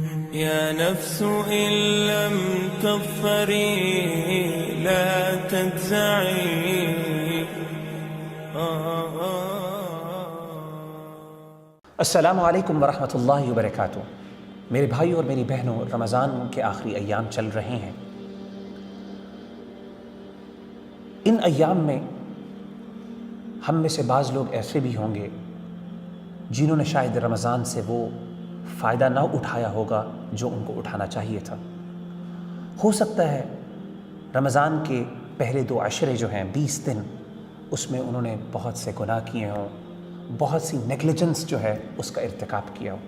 يا نفس إن لم تظفري لا تجزعي. السلام علیکم ورحمۃ اللہ وبرکاتہ. میرے بھائیوں اور میری بہنوں، رمضان کے آخری ایام چل رہے ہیں. ان ایام میں ہم میں سے بعض لوگ ایسے بھی ہوں گے جنہوں نے شاید رمضان سے وہ فائدہ نہ اٹھایا ہوگا جو ان کو اٹھانا چاہیے تھا. ہو سکتا ہے رمضان کے پہلے 2 عشرے جو ہیں 20 دن، اس میں انہوں نے بہت سے گناہ کیے ہوں، بہت سی نیگلیجنس جو ہے اس کا ارتکاب کیا ہو.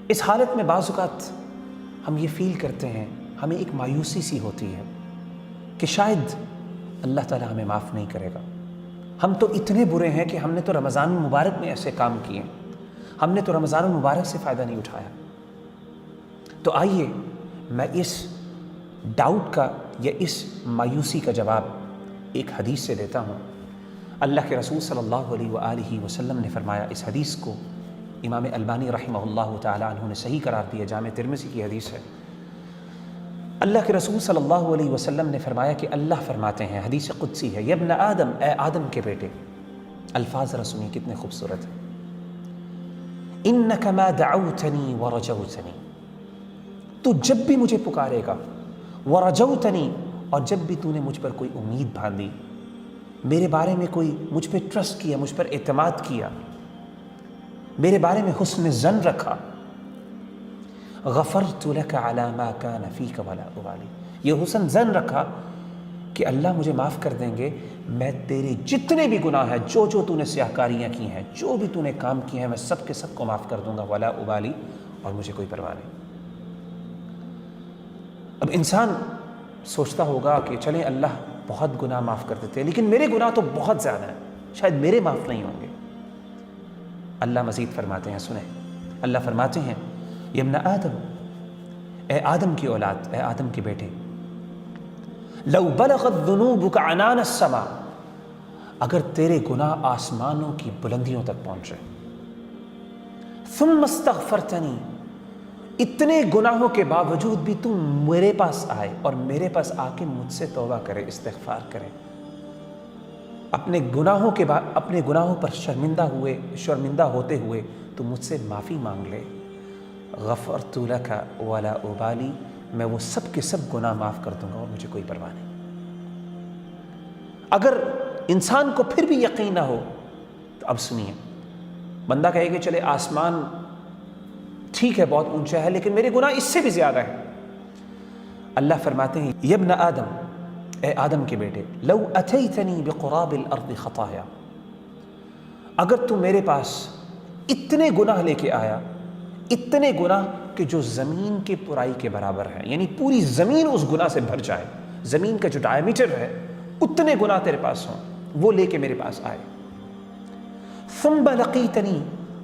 اس حالت میں بعض اوقات ہم یہ فیل کرتے ہیں، ہمیں ایک مایوسی سی ہوتی ہے کہ شاید اللہ تعالیٰ ہمیں معاف نہیں کرے گا. ہم تو اتنے برے ہیں کہ ہم نے تو رمضان المبارک میں ایسے کام کیے، ہم نے تو رمضان المبارک سے فائدہ نہیں اٹھایا. تو آئیے میں اس ڈاؤٹ کا یا اس مایوسی کا جواب ایک حدیث سے دیتا ہوں. اللہ کے رسول صلی اللہ علیہ وآلہ وسلم نے فرمایا، اس حدیث کو امام البانی رحمہ اللہ تعالیٰ عنہ نے صحیح قرار دیا، جامع ترمذی کی حدیث ہے. اللہ کے رسول صلی اللہ علیہ وسلم نے فرمایا کہ اللہ فرماتے ہیں، حدیث قدسی ہے، یا ابن آدم، اے آدم کے بیٹے. الفاظ ذرا سنیے کتنے خوبصورت ہیں. انک ما دعوتنی ورجوتنی، تو جب بھی مجھے پکارے گا، ورجوتنی، اور جب بھی تو نے مجھ پر کوئی امید باندھی، میرے بارے میں کوئی مجھ پہ ٹرسٹ کیا، مجھ پر اعتماد کیا، میرے بارے میں حسن ظن رکھا، غفرت لک علی ما کان فیک ولا ابالی، یہ حسن ظن رکھا کہ اللہ مجھے معاف کر دیں گے، میں تیرے جتنے بھی گناہ ہیں، جو تو نے سیاہکاریاں کی ہیں، جو بھی تو نے کام کیے ہیں، میں سب کے سب کو معاف کر دوں گا، ولا ابالی، اور مجھے کوئی پرواہ نہیں. اب انسان سوچتا ہوگا کہ چلیں اللہ بہت گناہ معاف کر دیتے ہیں، لیکن میرے گناہ تو بہت زیادہ ہیں، شاید میرے معاف نہیں ہوں گے. اللہ مزید فرماتے ہیں، سنیں. اللہ فرماتے ہیں، یا ابن آدم، اے آدم کی اولاد، اے آدم کے بیٹے، لو بلغت ذنوبک عنان السماء، اگر تیرے گناہ آسمانوں کی بلندیوں تک پہنچے، ثم استغفرتنی، اتنے گناہوں کے باوجود بھی تم میرے پاس آئے اور میرے پاس آ کے مجھ سے توبہ کرے، استغفار کرے، اپنے گناہوں پر شرمندہ ہوتے ہوئے تو مجھ سے معافی مانگ لے، غفرت لک ولا ابالی، میں وہ سب کے سب گناہ معاف کر دوں گا اور مجھے کوئی پرواہ نہیں. اگر انسان کو پھر بھی یقین نہ ہو تو اب سنیے، بندہ کہے کہ چلے آسمان ٹھیک ہے بہت اونچا ہے، لیکن میرے گناہ اس سے بھی زیادہ ہیں. اللہ فرماتے ہیں، یا ابن آدم، اے آدم کے بیٹے، لو اتیتنی بقراب الارض خطایا، اگر تو میرے پاس اتنے گناہ لے کے آیا، اتنے گناہ کہ جو زمین کے پرائی کے برابر ہے، یعنی پوری زمین اس گناہ سے بھر جائے، زمین کا جو ڈائے میٹر ہے اتنے گناہ تیرے پاس ہوں، وہ لے کے میرے پاس آئے، ثم لقیتنی،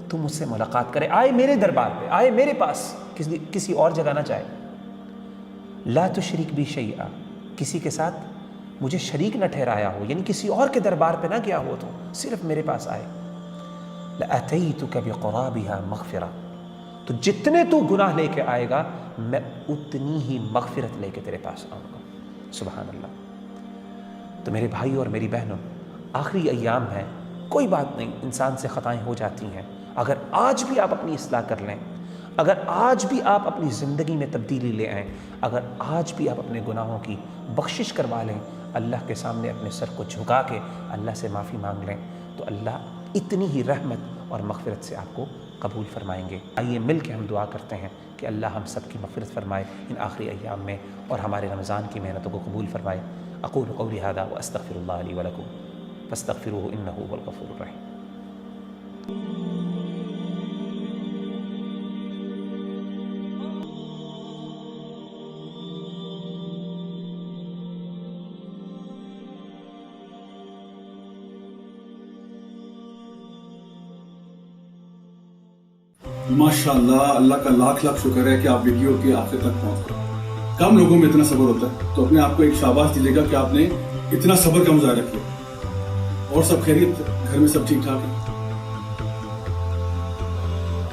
تو مجھ سے ملاقات کرے، آئے میرے دربار پہ، آئے میرے پاس، کسی اور جگہ نہ جائے، لا تشرک بی شیئا، کسی کے ساتھ مجھے شریک نہ ٹھہرایا ہو، یعنی کسی اور کے دربار پہ نہ گیا ہو، تو صرف میرے پاس آئے، لأتیتک بقرابها مغفرہ، تو جتنے تو گناہ لے کے آئے گا میں اتنی ہی مغفرت لے کے تیرے پاس آؤں گا. سبحان اللہ. تو میرے بھائی اور میری بہنوں، آخری ایام ہے، کوئی بات نہیں، انسان سے خطائیں ہو جاتی ہیں. اگر آج بھی آپ اپنی اصلاح کر لیں، اگر آج بھی آپ اپنی زندگی میں تبدیلی لے آئیں، اگر آج بھی آپ اپنے گناہوں کی بخشش کروا لیں، اللہ کے سامنے اپنے سر کو جھکا کے اللہ سے معافی مانگ لیں، تو اللہ اتنی ہی رحمت اور مغفرت سے آپ کو قبول فرمائیں گے. آئیے مل کے ہم دعا کرتے ہیں کہ اللہ ہم سب کی مغفرت فرمائے ان آخری ایام میں، اور ہمارے رمضان کی محنتوں کو قبول فرمائے. اقول قولی ھذا واستغفر اللہ لی ولکم فاستغفروہ انہ ھو الغفور الرحیم. ماشاءاللہ، اللہ کا لاکھ لاکھ شکر ہے کہ آپ ویڈیو کے آخر تک پہنچ گئے. کم لوگوں میں اتنا صبر ہوتا ہے، تو اپنے آپ کو ایک شاباش دیجیے گا کہ آپ نے اتنا صبر کا مظاہرہ کیا. اور سب خیریت؟ گھر میں سب ٹھیک ٹھاک ہے؟